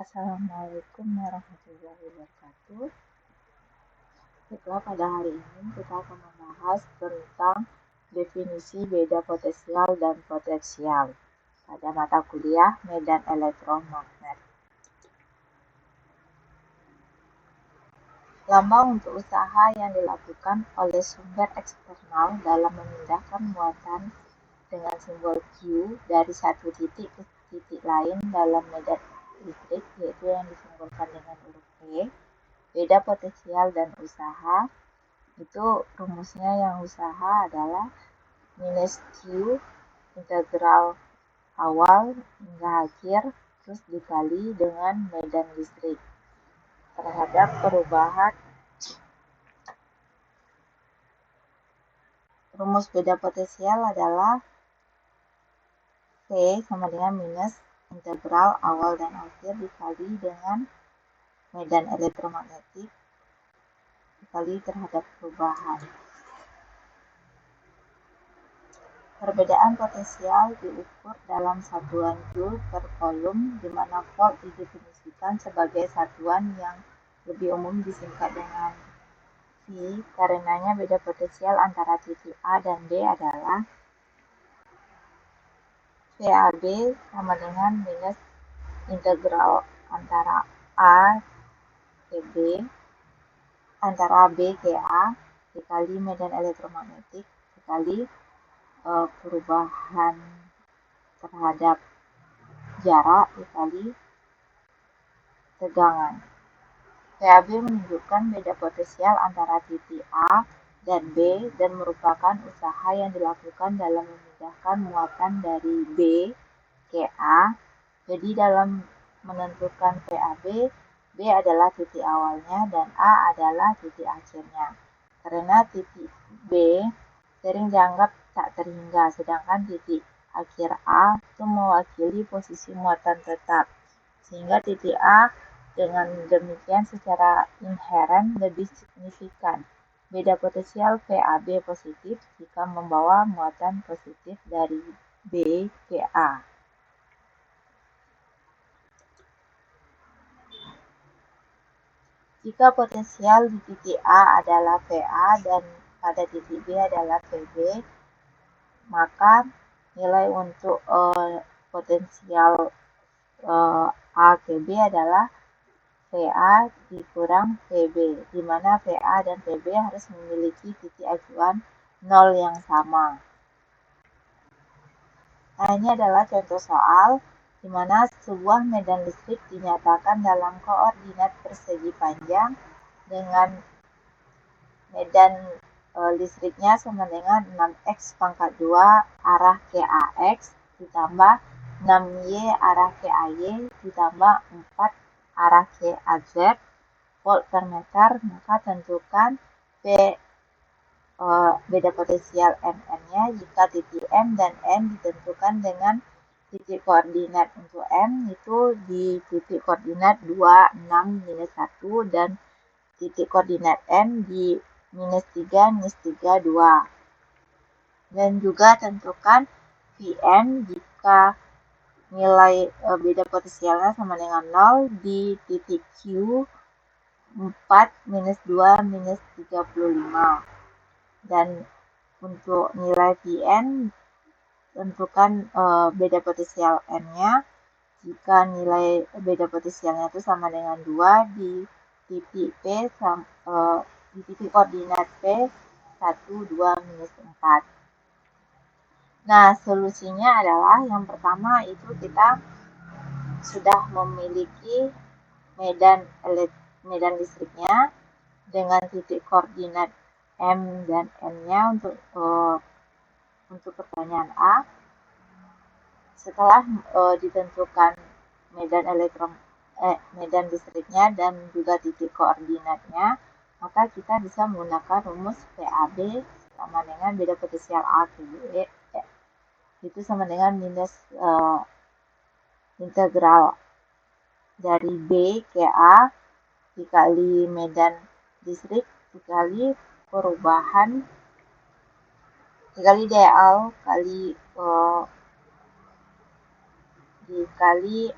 Assalamualaikum warahmatullahi wabarakatuh. Baiklah, pada hari ini kita akan membahas tentang definisi beda potensial dan potensial pada mata kuliah medan elektromagnet. Lambang untuk usaha yang dilakukan oleh sumber eksternal dalam memindahkan muatan dengan simbol Q dari satu titik ke titik lain dalam medan listrik, yaitu yang disimbolkan dengan huruf P. Beda potensial dan usaha, itu rumusnya yang usaha adalah minus Q integral awal hingga akhir terus dikali dengan medan listrik terhadap perubahan. Rumus beda potensial adalah P sama dengan minus integral awal dan akhir dikali dengan medan elektromagnetik dikali terhadap perubahan. Perbedaan potensial diukur dalam satuan Joule per Coulomb, di mana volt didefinisikan sebagai satuan yang lebih umum disingkat dengan V. Karenanya beda potensial antara titik A dan B adalah VAB sama dengan minus integral antara A ke B, antara B ke A, dikali medan elektromagnetik, dikali perubahan terhadap jarak dikali tegangan. VAB menunjukkan beda potensial antara titik A dan B dan merupakan usaha yang dilakukan dalam memindahkan muatan dari B ke A. Jadi dalam menentukan VAB, B adalah titik awalnya dan A adalah titik akhirnya. Karena titik B sering dianggap tak terhingga, sedangkan titik akhir A itu mewakili posisi muatan tetap, sehingga titik A dengan demikian secara inheren lebih signifikan. Beda potensial VAB positif jika membawa muatan positif dari B ke A. Jika potensial di titik A adalah VA dan pada titik B adalah VB, maka nilai untuk potensial A ke B adalah VA dikurang VB, di mana VA dan VB harus memiliki titik acuan 0 yang sama. Nah, ini adalah contoh soal di mana sebuah medan listrik dinyatakan dalam koordinat persegi panjang dengan medan listriknya sama dengan 6x pangkat 2 arah ke AX ditambah 6Y arah ke AY ditambah 4 arah ke AZ volt per meter. Maka tentukan P beda potensial MN-nya jika titik M dan N ditentukan dengan titik koordinat. Untuk M itu di titik koordinat 2, 6, minus 1 dan titik koordinat N di minus 3, minus 3, 2. Dan juga tentukan Vn jika nilai beda potensialnya sama dengan 0 di titik Q 4, minus 2, minus 35. Dan untuk nilai Vn tentukan beda potensial N-nya jika nilai beda potensialnya itu sama dengan 2 di titik P di titik koordinat P 1, 2, minus 4. Nah, solusinya adalah yang pertama itu kita sudah memiliki medan listriknya dengan titik koordinat M dan N-nya untuk pertanyaan A. Setelah ditentukan medan listriknya dan juga titik koordinatnya, maka kita bisa menggunakan rumus VAB sama dengan beda potensial A ke B, itu sama dengan minus integral dari B ke A dikali medan listrik dikali perubahan dikali dl kali dikali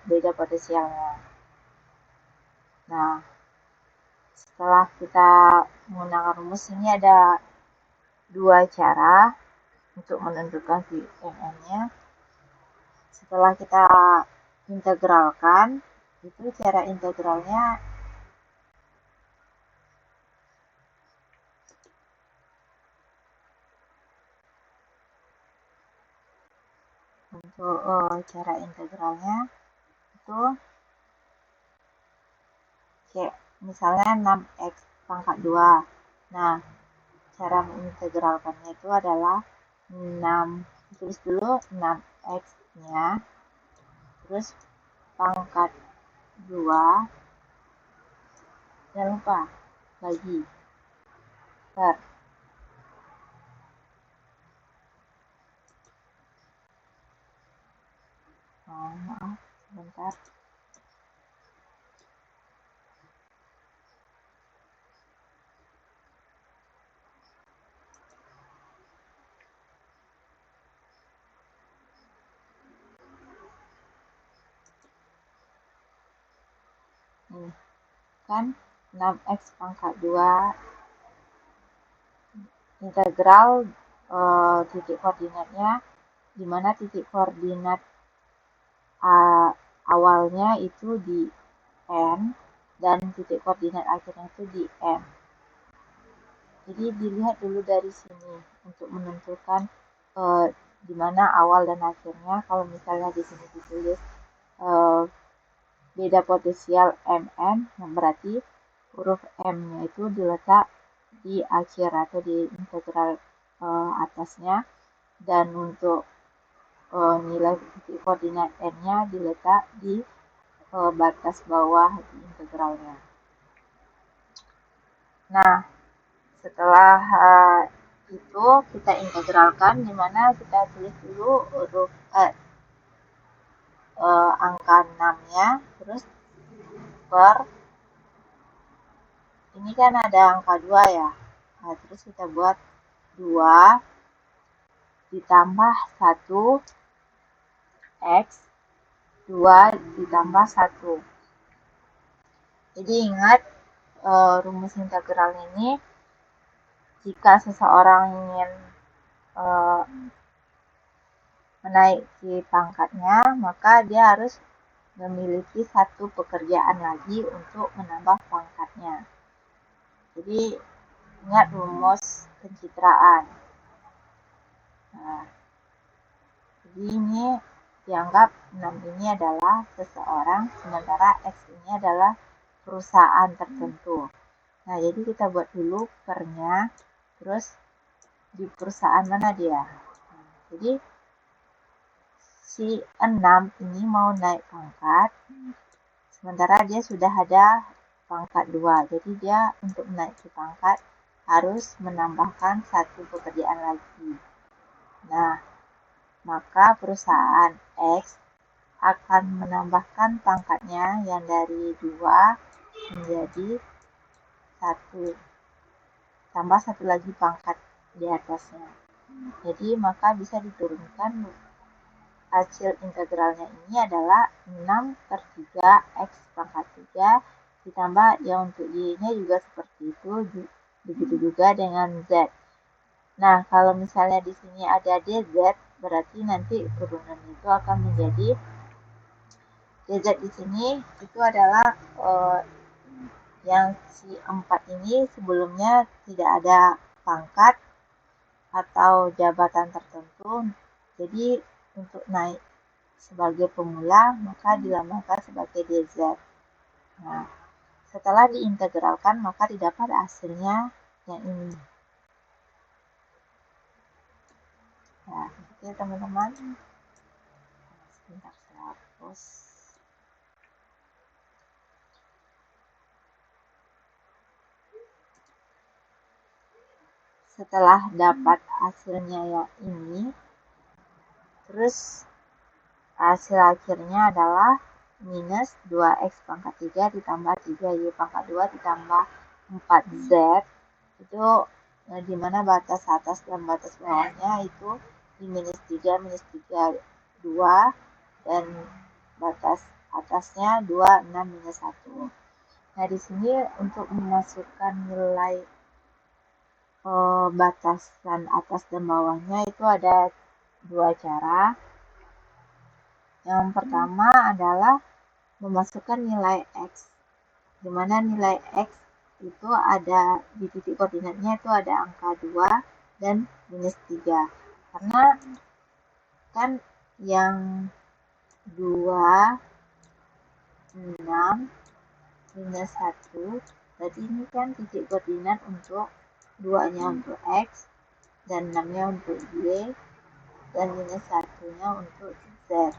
beda potensialnya. Nah, setelah kita menggunakan rumus ini ada dua cara untuk menentukan Vmn-nya. Setelah kita integralkan, itu cara integralnya untuk cara integralnya itu kayak misalnya 6x pangkat 2. Nah, cara mengintegralkannya itu adalah 6, tulis dulu 6x-nya, terus pangkat 2, jangan lupa bagi per. Maaf, sebentar. Nih, kan 6x pangkat 2 integral titik koordinatnya, di mana titik koordinat awalnya itu di N dan titik koordinat akhirnya itu di M. Jadi dilihat dulu dari sini untuk menentukan di mana awal dan akhirnya. Kalau misalnya di sini ditulis beda potensial MN, yang berarti huruf M-nya itu diletak di akhir atau di integral atasnya, dan untuk nilai titik koordinat N-nya diletak di batas bawah di integralnya. Nah, setelah itu kita integralkan, di mana kita tulis dulu huruf angka 6-nya, terus per, ini kan ada angka 2 ya. Nah, terus kita buat 2 ditambah 1 x 2 ditambah 1. Jadi ingat rumus integral ini, jika seseorang ingin menaiki pangkatnya, maka dia harus memiliki satu pekerjaan lagi untuk menambah pangkatnya. Jadi ingat rumus pencitraan. Nah, jadi ini dianggap 6 ini adalah seseorang, sementara X ini adalah perusahaan tertentu. Nah, jadi kita buat dulu pernya, terus di perusahaan mana dia. Nah, jadi si 6 ini mau naik pangkat, sementara dia sudah ada pangkat 2. Jadi dia untuk menaiki pangkat harus menambahkan satu pekerjaan lagi. Nah, maka perusahaan X akan menambahkan pangkatnya yang dari 2 menjadi 1, tambah satu lagi pangkat di atasnya. Jadi maka bisa diturunkan hasil integralnya ini adalah 6 per 3 X pangkat 3 ditambah yang untuk Y-nya juga seperti itu, begitu juga dengan Z. Nah, kalau misalnya di sini ada DZ, berarti nanti turunan itu akan menjadi DZ di sini itu adalah yang si 4 ini sebelumnya tidak ada pangkat atau jabatan tertentu. Jadi untuk naik sebagai pemula maka dilambangkan sebagai DZ. Nah, setelah diintegralkan maka didapat hasilnya yang ini. Nah, oke teman-teman. Sebentar saya hapus. Setelah dapat hasilnya yang ini, terus hasil akhirnya adalah minus 2x pangkat 3 ditambah 3y pangkat 2 ditambah 4z. Itu dimana batas atas dan batas bawahnya itu di minus 3, minus 3, 2, dan batas atasnya 2, 6, minus 1. Nah, di sini untuk memasukkan nilai batasan atas dan bawahnya itu ada dua cara. Yang pertama adalah memasukkan nilai X, di mana nilai X itu ada di titik koordinatnya itu ada angka 2 dan minus 3. Karena kan yang 2, 6, minus 1, berarti ini kan titik koordinat untuk 2-nya untuk X, dan 6-nya untuk Y, dan minus 1-nya untuk Z.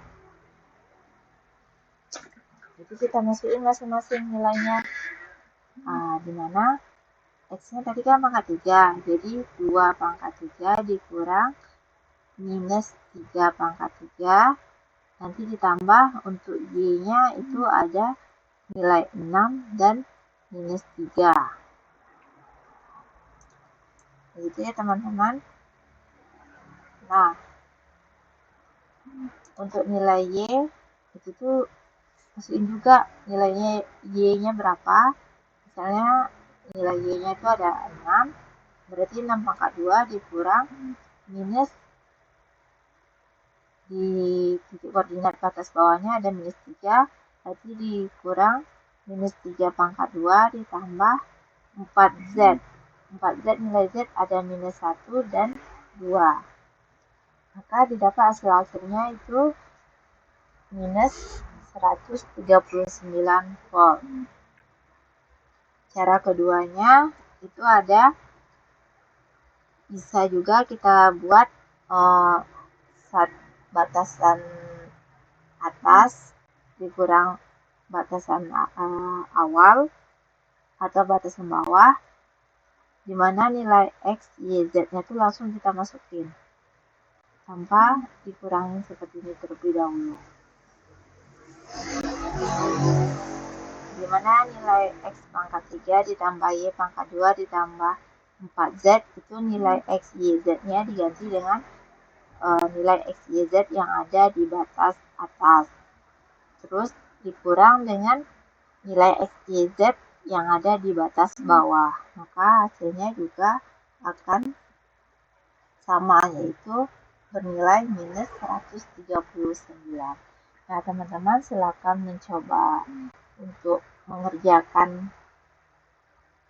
Jadi kita masukin masing-masing nilainya. Di mana X-nya tadi kan pangkat 3, jadi 2 pangkat 3 dikurang minus 3 pangkat 3, nanti ditambah untuk Y-nya itu ada nilai 6 dan minus 3. Begitu ya teman-teman. Nah, untuk nilai Y itu tuh masukin juga nilainya Y-nya berapa. Misalnya nilai Y-nya itu ada 6, berarti 6 pangkat 2 dikurang minus di titik koordinat batas bawahnya ada minus 3, berarti dikurang minus 3 pangkat 2 ditambah 4Z. 4Z nilai Z ada minus 1 dan 2. Maka didapat hasil-hasilnya itu minus 139 volt. Cara keduanya itu ada, bisa juga kita buat batasan atas dikurang batasan awal atau batasan bawah, di mana nilai X, Y, Z-nya itu langsung kita masukin tanpa dikurangin seperti ini terlebih dahulu. Di mana nilai X pangkat 3 ditambah Y pangkat 2 ditambah 4Z itu nilai X, Y, Z-nya diganti dengan nilai X, Y, Z yang ada di batas atas. Terus dikurang dengan nilai X, Y, Z yang ada di batas bawah. Maka hasilnya juga akan sama, yaitu bernilai minus 139. Nah, teman-teman silakan mencoba untuk mengerjakan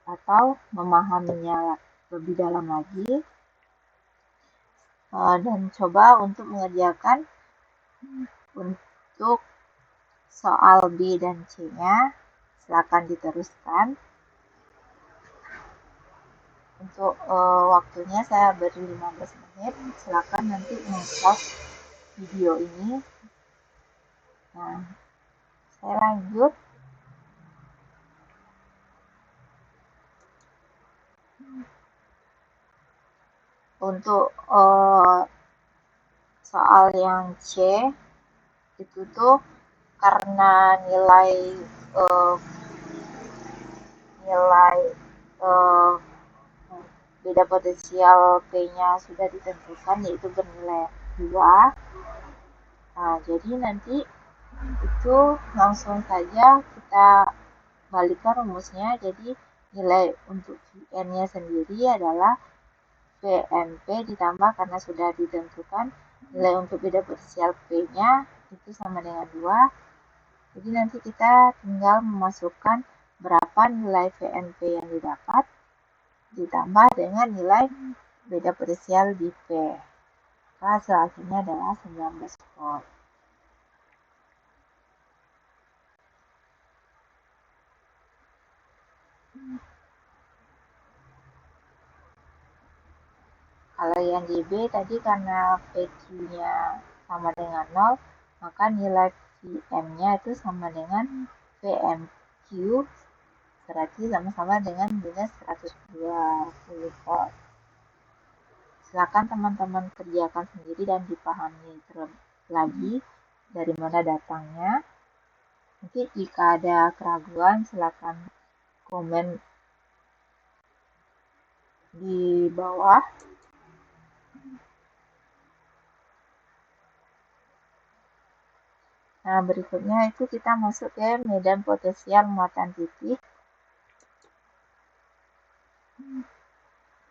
atau memahaminya lebih dalam lagi, dan coba untuk mengerjakan untuk soal B dan C-nya. Silakan diteruskan. Untuk waktunya saya beri 15 menit. Silakan nanti meng-pause video ini. Nah, saya lanjut. Untuk soal yang C itu tuh karena nilai beda potensial P-nya sudah ditentukan, yaitu bernilai 2. Nah, jadi nanti itu langsung saja kita balikkan rumusnya. Jadi nilai untuk N-nya sendiri adalah PMP ditambah, karena sudah ditentukan nilai untuk beda potensial P-nya itu sama dengan 2. Jadi nanti kita tinggal memasukkan berapa nilai PNP yang didapat ditambah dengan nilai beda potensial di P. Maka hasilnya adalah 19 volt. Kalau yang di B tadi karena PQ-nya sama dengan 0, maka nilai PM-nya itu sama dengan PMQ, berarti sama-sama dengan minus 120 volt. Silakan teman-teman kerjakan sendiri dan dipahami lagi dari mana datangnya. Nanti jika ada keraguan silakan komen di bawah. Nah, berikutnya itu kita masuk ke medan potensial muatan titik.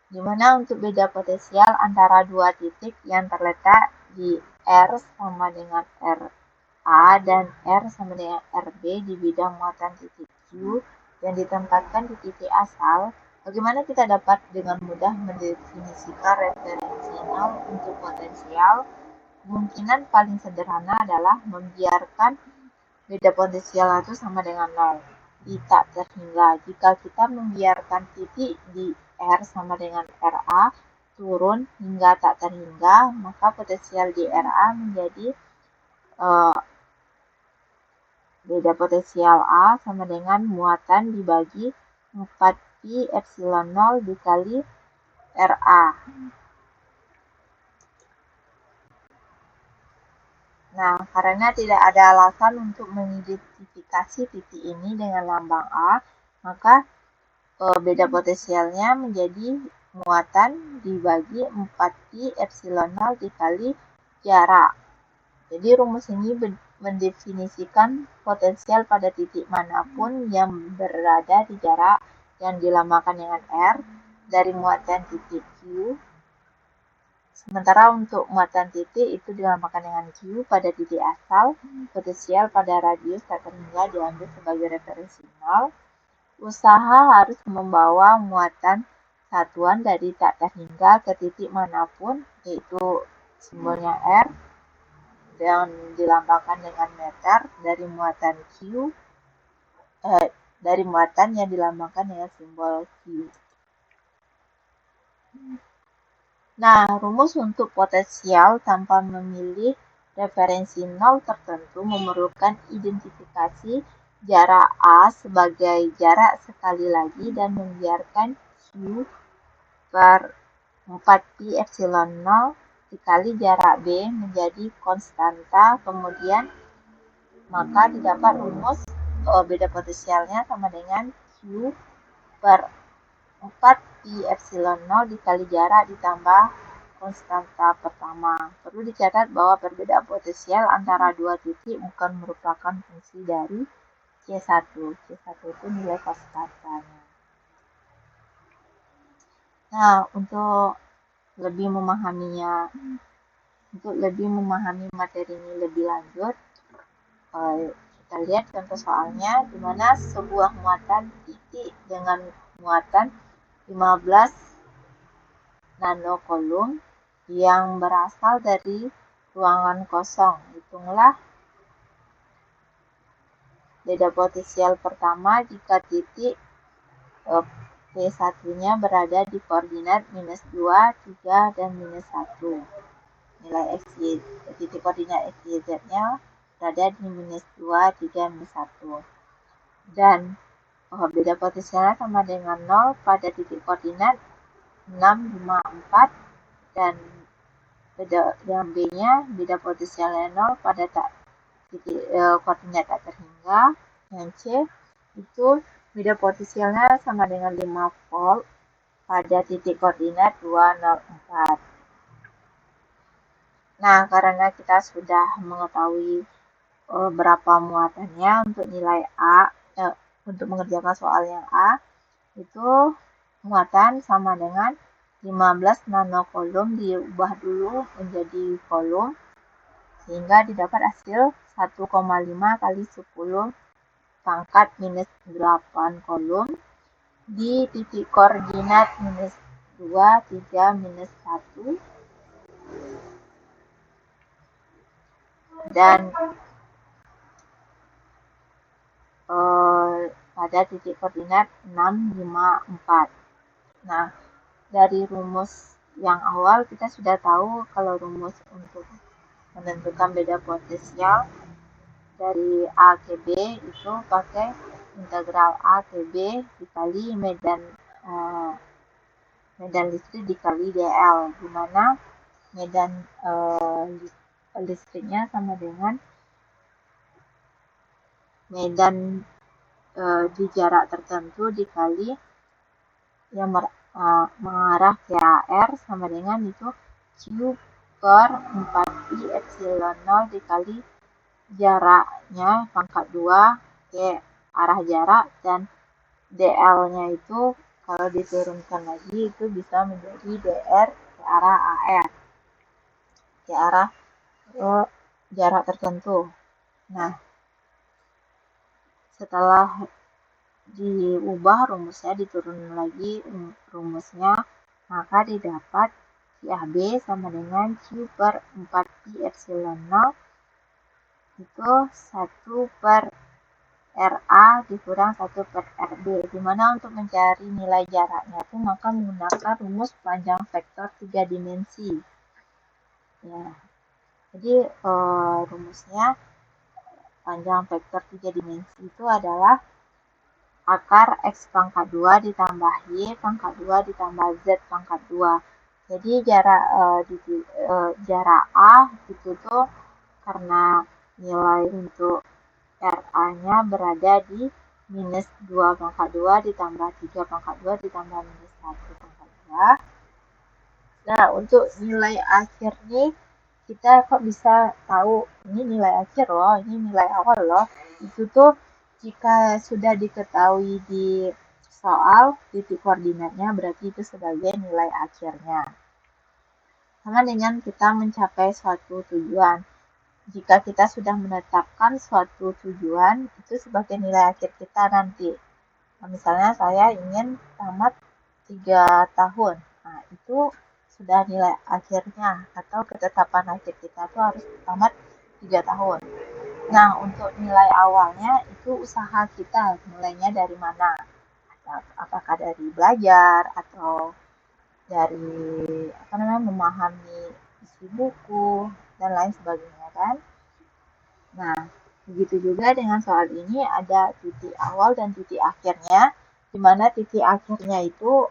Di mana untuk beda potensial antara dua titik yang terletak di R sama dengan RA dan R sama dengan RB di bidang muatan titik Q yang ditempatkan di titik asal, bagaimana kita dapat dengan mudah mendefinisikan referensi nol untuk potensial? Kemungkinan paling sederhana adalah membiarkan beda potensial itu sama dengan nol di tak terhingga. Jika kita membiarkan titik di R sama dengan RA turun hingga tak terhingga, maka potensial di RA menjadi beda potensial A sama dengan muatan dibagi 4pi epsilon 0 dikali RA. Nah, karena tidak ada alasan untuk mengidentifikasi titik ini dengan lambang A, maka beda potensialnya menjadi muatan dibagi 4pi epsilon 0 dikali jarak. Jadi rumus ini mendefinisikan potensial pada titik manapun yang berada di jarak yang dilambangkan dengan R dari muatan titik Q. Sementara untuk muatan titik itu dilambangkan dengan Q pada titik asal, potensial pada radius tak terhingga diambil sebagai referensi nol. Usaha harus membawa muatan satuan dari tak terhingga ke titik manapun, yaitu simbolnya R, yang dilambangkan dengan meter dari muatan Q, dari muatan yang dilambangkan dengan simbol Q. Nah, rumus untuk potensial tanpa memilih referensi nol tertentu memerlukan identifikasi jarak A sebagai jarak sekali lagi dan membiarkan Q per 4pi epsilon 0 dikali jarak B menjadi konstanta, kemudian maka didapat rumus beda potensialnya sama dengan Q per 4pi epsilon 0 dikali jarak ditambah konstanta pertama. Perlu dicatat bahwa perbedaan potensial antara dua titik bukan merupakan fungsi dari C1. C1 itu nilai konstantanya. Nah, untuk lebih memahami materi ini lebih lanjut, kita lihat contoh soalnya di mana sebuah muatan titik dengan muatan 15 nanocoulomb yang berasal dari ruangan kosong. Hitunglah beda potensial pertama jika titik P1-nya berada di koordinat minus 2, 3, dan minus 1. Nilai XY, titik koordinat XYZ-nya berada di minus 2, 3, minus 1. Dan beda potensialnya sama dengan 0 pada titik koordinat 6, 5, 4, dan yang B-nya beda potensialnya 0 pada titik koordinat tak terhingga. Yang C itu beda potensialnya sama dengan 5 volt pada titik koordinat 2, 0, 4. Nah, karena kita sudah mengetahui berapa muatannya untuk nilai A, untuk mengerjakan soal yang A, itu muatan sama dengan 15 nanocoulomb diubah dulu menjadi coulomb, sehingga didapat hasil 1,5 kali 10 pangkat minus 8 coulomb di titik koordinat minus 2, 3, minus 1, dan pada titik koordinat 6, 5, 4. Nah, dari rumus yang awal kita sudah tahu kalau rumus untuk menentukan beda potensial dari A ke B itu pakai integral A ke B dikali medan listrik dikali dl, di mana medan listriknya sama dengan medan di jarak tertentu dikali yang mengarah ke AR sama dengan itu Q per 4pi epsilon 0 dikali jaraknya pangkat 2 ke arah jarak, dan DL-nya itu kalau diturunkan lagi itu bisa menjadi DR ke arah AR, ke arah jarak tertentu. Nah, setelah diubah rumusnya, diturun lagi rumusnya, maka didapat QAB sama dengan Q per 4Pi epsilon 0 itu 1 per RA dikurang 1 per RB. Dimana untuk mencari nilai jaraknya itu maka menggunakan rumus panjang vektor 3 dimensi. Ya, jadi rumusnya panjang vektor 3 dimensi itu adalah akar X pangkat 2 ditambah Y pangkat 2 ditambah Z pangkat 2. Jadi jarak A itu tuh karena nilai untuk RA-nya berada di minus 2 pangkat 2 ditambah 3 pangkat 2 ditambah minus 1 pangkat 2. Nah, untuk nilai akhir nih, kita kok bisa tahu ini nilai akhir loh, ini nilai awal loh. Itu tuh jika sudah diketahui di soal titik koordinatnya, berarti itu sebagai nilai akhirnya. Sama dengan kita mencapai suatu tujuan. Jika kita sudah menetapkan suatu tujuan, itu sebagai nilai akhir kita nanti. Misalnya saya ingin tamat 3 tahun. Nah, itu sudah nilai akhirnya, atau ketetapan akhir kita itu harus tamat 3 tahun. Nah, untuk nilai awalnya itu usaha kita, mulainya dari mana? Apakah dari belajar atau dari memahami isi buku dan lain sebagainya kan? Nah, begitu juga dengan soal ini ada titik awal dan titik akhirnya, di mana titik akhirnya itu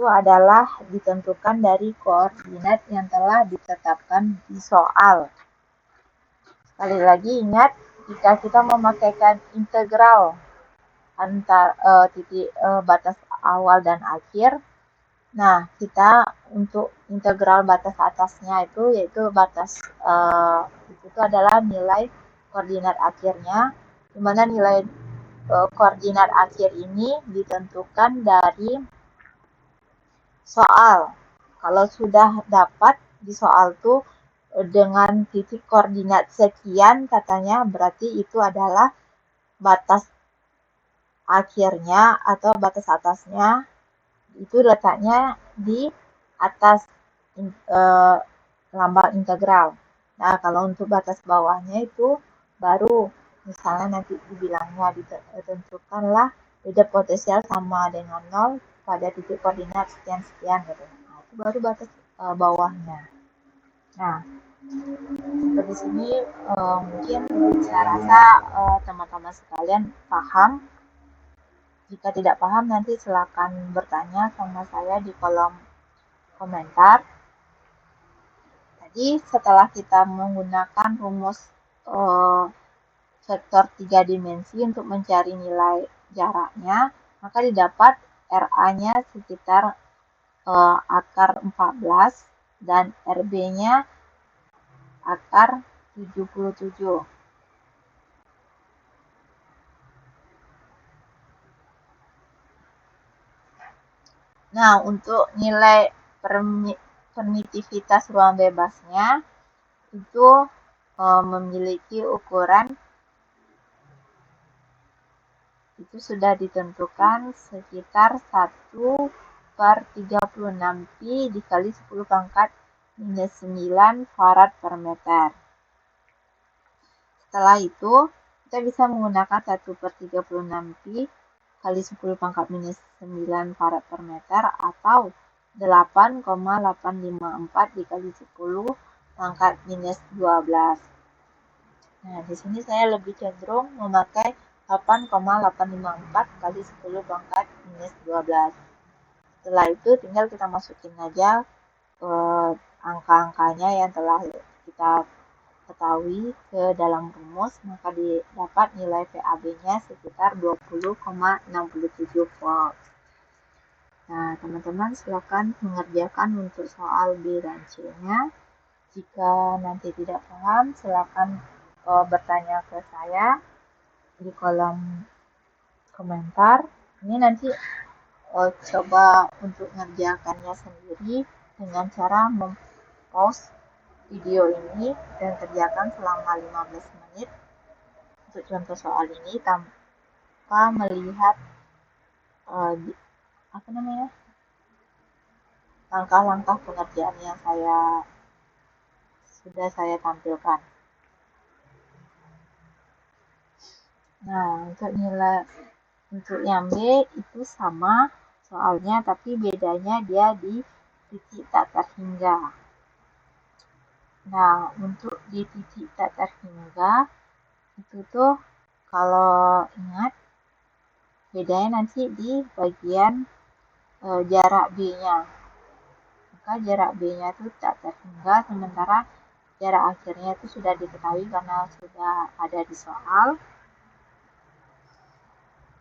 adalah ditentukan dari koordinat yang telah ditetapkan di soal. Sekali lagi ingat, jika kita memakaikan integral antar titik batas awal dan akhir, nah kita untuk integral batas atasnya itu yaitu batas itu adalah nilai koordinat akhirnya, di mana nilai koordinat akhir ini ditentukan dari soal. Kalau sudah dapat di soal tuh dengan titik koordinat sekian katanya, berarti itu adalah batas akhirnya atau batas atasnya, itu letaknya di atas lambang integral. Nah, kalau untuk batas bawahnya itu baru misalnya nanti dibilangnya ditentukanlah beda potensial sama dengan 0 pada titik koordinat sekian-sekian gitu. Nah, itu baru batas bawahnya. Nah, seperti sini mungkin saya rasa teman-teman sekalian paham. Jika tidak paham nanti silakan bertanya sama saya di kolom komentar. Jadi setelah kita menggunakan rumus vektor 3 dimensi untuk mencari nilai jaraknya, maka didapat RA-nya sekitar akar 14 dan RB-nya akar 77. Nah, untuk nilai permitivitas ruang bebasnya itu memiliki ukuran itu sudah ditentukan sekitar 1 per 36 Pi dikali 10 pangkat minus 9 farad per meter. Setelah itu, kita bisa menggunakan 1 per 36 Pi kali 10 pangkat minus 9 farad per meter atau 8,854 dikali 10 pangkat minus 12. Nah, di sini saya lebih cenderung memakai 8,854 kali 10 pangkat minus 12. Setelah itu tinggal kita masukin aja angka-angkanya yang telah kita ketahui ke dalam rumus, maka didapat nilai VAB-nya sekitar 20,67 volt. Nah, teman-teman silakan mengerjakan untuk soal B dan C-nya. Jika nanti tidak paham, silakan bertanya ke saya di kolom komentar. Ini nanti coba untuk ngerjakannya sendiri dengan cara mempost video ini dan kerjakan selama 15 menit untuk contoh soal ini tanpa melihat apa namanya langkah-langkah pengerjaan yang sudah saya tampilkan. Nah, untuk yang B itu sama soalnya, tapi bedanya dia di titik tak terhingga. Nah, untuk di titik tak terhingga itu tuh kalau ingat bedanya nanti di bagian jarak B-nya. Maka jarak B-nya itu tak terhingga, sementara jarak akhirnya itu sudah diketahui karena sudah ada di soal.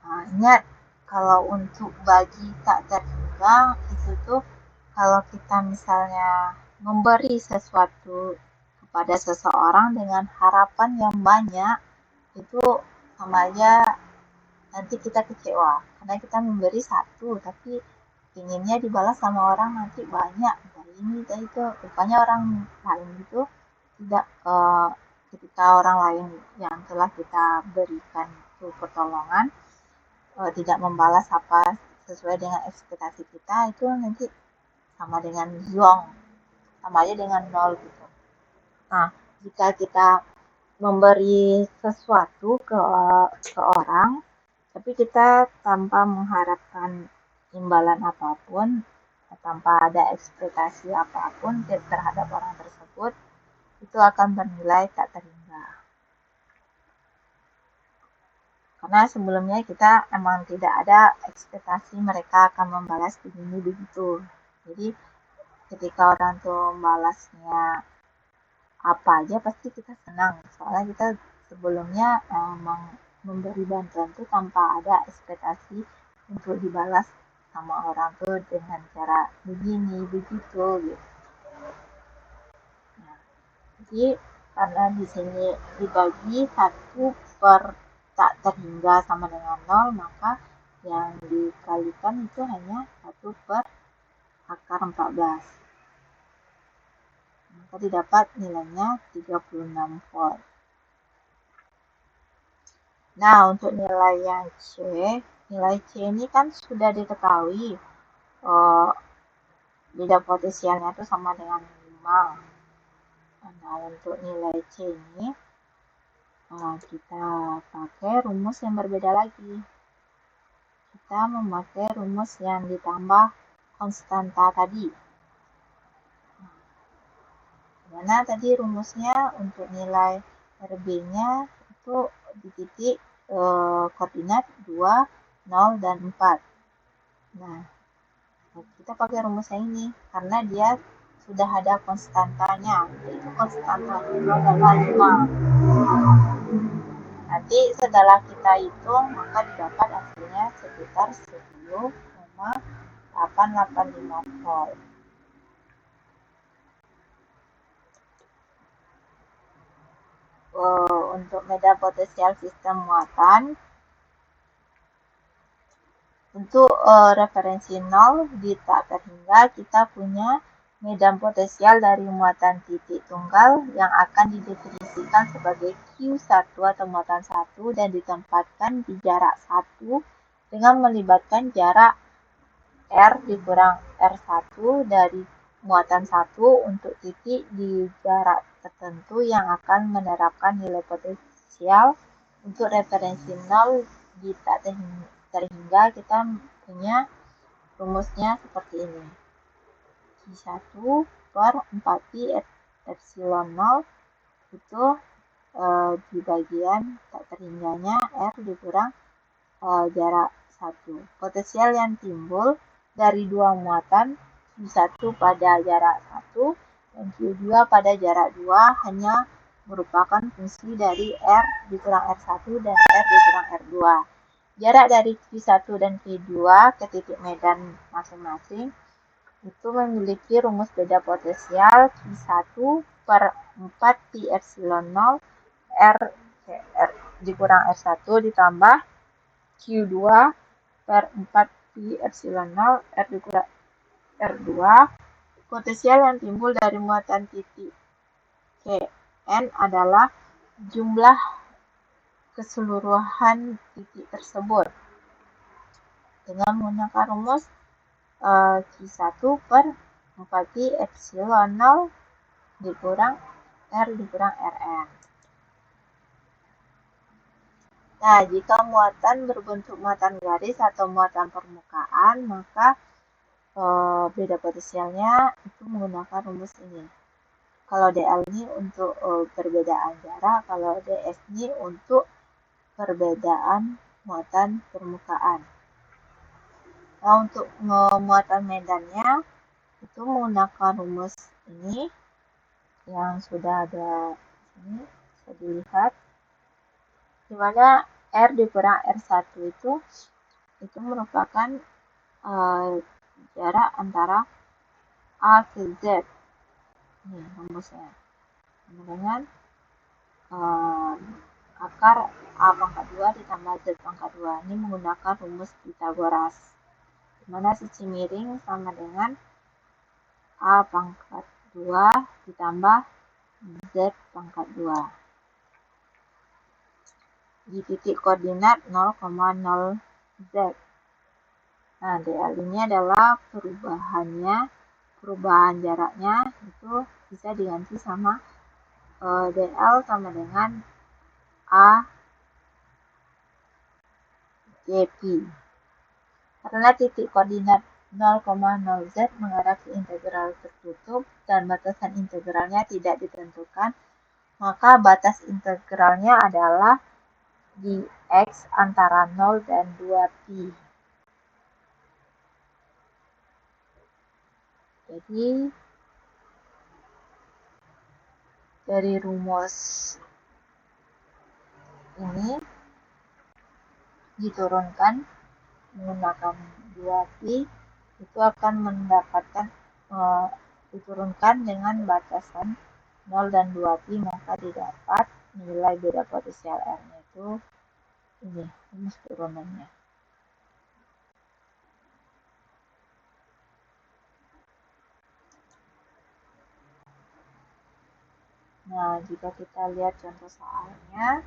Nah, ingat kalau untuk bagi tak terhingga itu tuh kalau kita misalnya memberi sesuatu kepada seseorang dengan harapan yang banyak, itu sama aja nanti kita kecewa karena kita memberi satu tapi inginnya dibalas sama orang nanti banyak dari ini dari itu. Rupanya orang lain itu tidak ketika orang lain yang telah kita berikan itu pertolongan tidak membalas apa sesuai dengan ekspektasi kita, itu nanti sama dengan zong, sama aja dengan nol gitu. Nah, jika kita memberi sesuatu ke orang tapi kita tanpa mengharapkan imbalan apapun, tanpa ada ekspektasi apapun terhadap orang tersebut, itu akan bernilai tak terhingga. Karena sebelumnya kita emang tidak ada ekspektasi mereka akan membalas begini begitu. Jadi ketika orang tuh membalasnya apa aja pasti kita senang. Soalnya kita sebelumnya memberi bantuan tuh tanpa ada ekspektasi untuk dibalas sama orang tuh dengan cara begini begitu gitu. Nah, jadi karena di sini dibagi 1 per tak terhingga sama dengan 0, maka yang dikalikan itu hanya 1 per akar 14. Maka didapat nilainya 36 volt. Nah, untuk nilai yang nilai C ini kan sudah diketahui beda potensialnya itu sama dengan 5. Nah, untuk nilai C ini kita pakai rumus yang berbeda lagi. Kita memakai rumus yang ditambah konstanta tadi. Mana tadi rumusnya untuk nilai RB-nya itu di titik koordinat 2, 0, dan 4. Nah, kita pakai rumus yang ini karena dia sudah ada konstantanya, yaitu konstantanya adalah 5. Nanti setelah kita hitung, maka didapat hasilnya sekitar 10,885 volt. Untuk medan potensial sistem muatan, untuk referensi 0 di tak terhingga kita punya medan potensial dari muatan titik tunggal yang akan didefinisikan sebagai Q1 atau muatan 1 dan ditempatkan di jarak 1 dengan melibatkan jarak R dikurang R1 dari muatan 1 untuk titik di jarak tertentu yang akan menerapkan nilai potensial. Untuk referensi 0 di tak terhingga kita punya rumusnya seperti ini. Q1 per 4pi epsilon 0 itu di bagian tak terhingganya R dikurang jarak 1. Potensial yang timbul dari dua muatan Q1 pada jarak 1 dan Q2 pada jarak 2 hanya merupakan fungsi dari R dikurang R1 dan R dikurang R2. Jarak dari Q1 dan Q2 ke titik medan masing-masing itu memiliki rumus beda potensial Q1 per 4pi epsilon 0 R dikurang R1 ditambah Q2 per 4 Pi epsilon 0 R dikurang R2 potensial yang timbul dari muatan titik Kn adalah jumlah keseluruhan titik tersebut dengan menggunakan rumus Q1 per 4 Pi epsilon 0 dikurang R dikurang Rn. Nah, jika muatan berbentuk muatan garis atau muatan permukaan, maka beda potensialnya itu menggunakan rumus ini. Kalau dl ini untuk perbedaan jarak, kalau ds ini untuk perbedaan muatan permukaan. Nah, untuk muatan medannya itu menggunakan rumus ini yang sudah ada ini, bisa dilihat, di mana R dikurang R1 itu merupakan jarak antara A ke Z. Ini rumusnya. Dengan akar A pangkat 2 ditambah Z pangkat 2. Ini menggunakan rumus Pythagoras. Di mana sisi miring sama dengan A pangkat 2 ditambah Z pangkat 2. Di titik koordinat 0,0 Z. Nah, dl ini adalah perubahan jaraknya itu bisa diganti sama dl sama dengan A JP. Karena titik koordinat 0,0 Z mengarah ke integral tertutup dan batasan integralnya tidak ditentukan, maka batas integralnya adalah di X antara 0 dan 2pi. Jadi, dari rumus ini diturunkan menggunakan 2pi, itu akan mendapatkan diturunkan dengan batasan 0 dan 2pi, maka didapat nilai beda potensial R-nya itu ini, rumus turunannya. Nah, jika kita lihat contoh soalnya,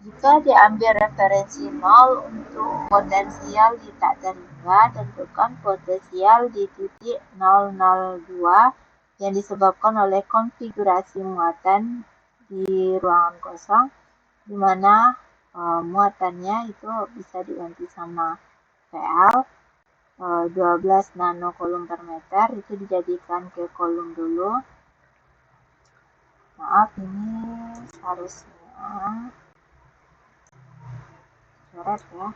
jika diambil referensi 0 untuk potensial di tak terhingga, tentukan potensial di titik 002 yang disebabkan oleh konfigurasi muatan di ruangan kosong, di mana muatannya itu bisa diganti sama PL 12 nanocoulomb per meter, itu dijadikan ke coulomb dulu. Maaf, ini harusnya coret ya.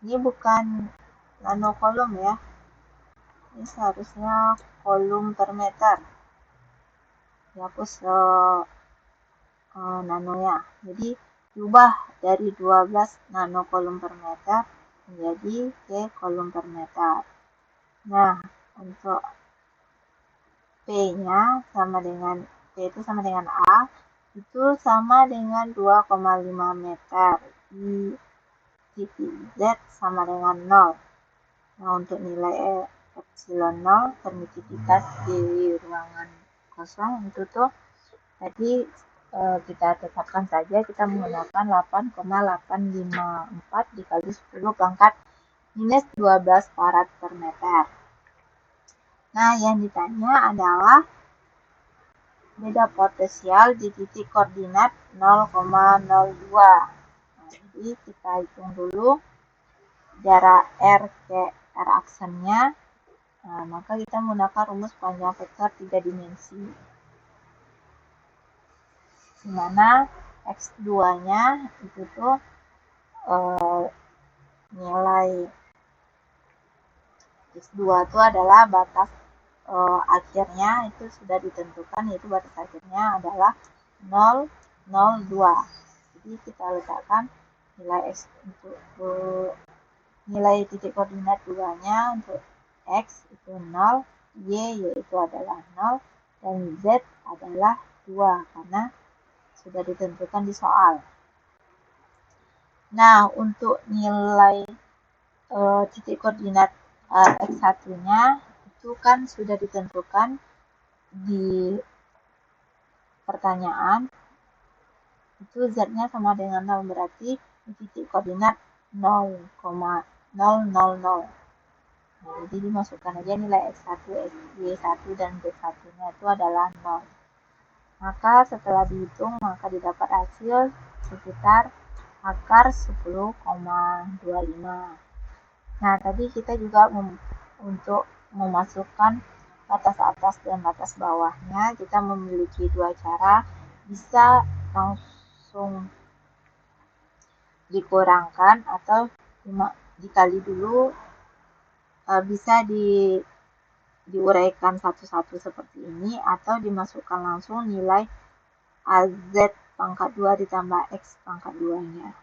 Ini bukan nanocoulomb ya. Ini seharusnya coulomb per meter. Dihapus nanonya. Jadi diubah dari 12 nanocoulomb per meter menjadi ke coulomb per meter. Nah, untuk P-nya sama dengan P itu sama dengan A, itu sama dengan 2,5 meter. Di titik Z sama dengan 0. Nah, untuk nilai epsilon 0, permitivitas di ruangan kosong itu tuh tadi kita tetapkan saja, kita menggunakan 8,854 dikali 10 pangkat minus 12 farad per meter. Nah, yang ditanya adalah beda potensial di titik koordinat 0,02. Nah, jadi kita hitung dulu jarak R ke R aksennya. Nah, maka kita menggunakan rumus panjang vektor 3 dimensi. Di mana X2-nya itu tuh nilai X2 itu adalah batas akhirnya itu sudah ditentukan, yaitu batas akhirnya adalah 0,02. Jadi kita letakkan nilai X untuk nilai titik koordinat 2-nya untuk X itu 0, Y yaitu adalah 0, dan Z adalah 2 karena sudah ditentukan di soal. Nah, untuk nilai titik koordinat X1-nya itu kan sudah ditentukan di pertanyaan, itu Z-nya sama dengan 0, berarti di titik koordinat 0,000. Nah, jadi dimasukkan aja nilai X1, Y1, dan Z1-nya itu adalah 0. Maka setelah dihitung, maka didapat hasil sekitar akar 10,25. Nah, tadi kita juga untuk memasukkan batas atas dan batas bawahnya, kita memiliki dua cara. Bisa langsung dikurangkan atau dikali dulu, bisa diuraikan satu-satu seperti ini, atau dimasukkan langsung nilai AZ pangkat 2 ditambah X pangkat 2-nya.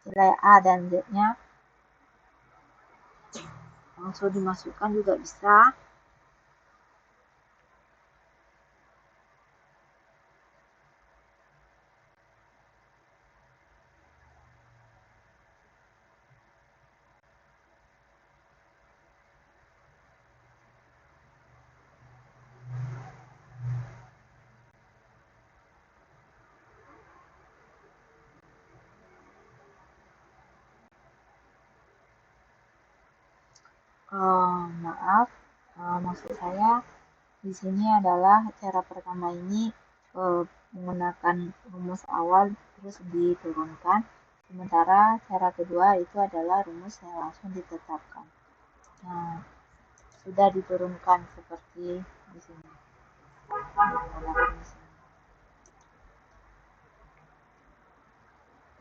Nilai A dan Z-nya langsung dimasukkan juga bisa. Maaf, maksud saya di sini adalah cara pertama ini menggunakan rumus awal terus diturunkan, sementara cara kedua itu adalah rumus yang langsung ditetapkan. Nah, sudah diturunkan seperti di sini.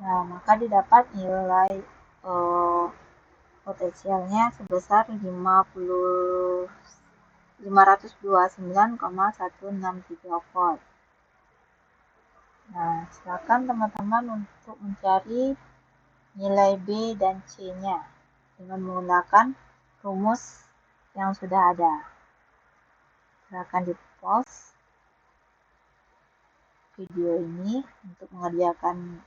Nah, maka didapat nilai potensialnya sebesar 529,163 volt. Nah, silakan teman-teman untuk mencari nilai B dan C-nya dengan menggunakan rumus yang sudah ada. Silakan di-pause video ini untuk mengerjakan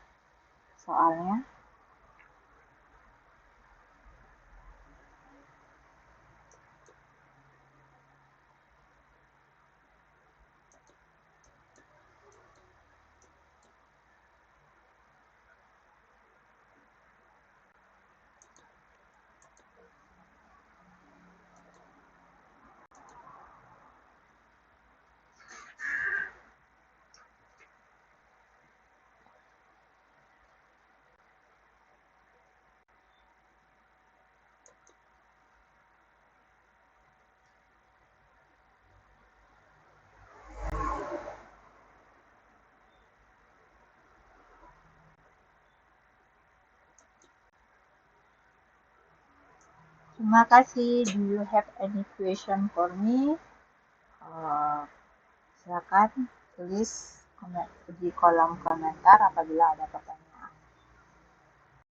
soalnya. Terima kasih. Do you have any question for me? Silakan tulis di kolom komentar apabila ada pertanyaan.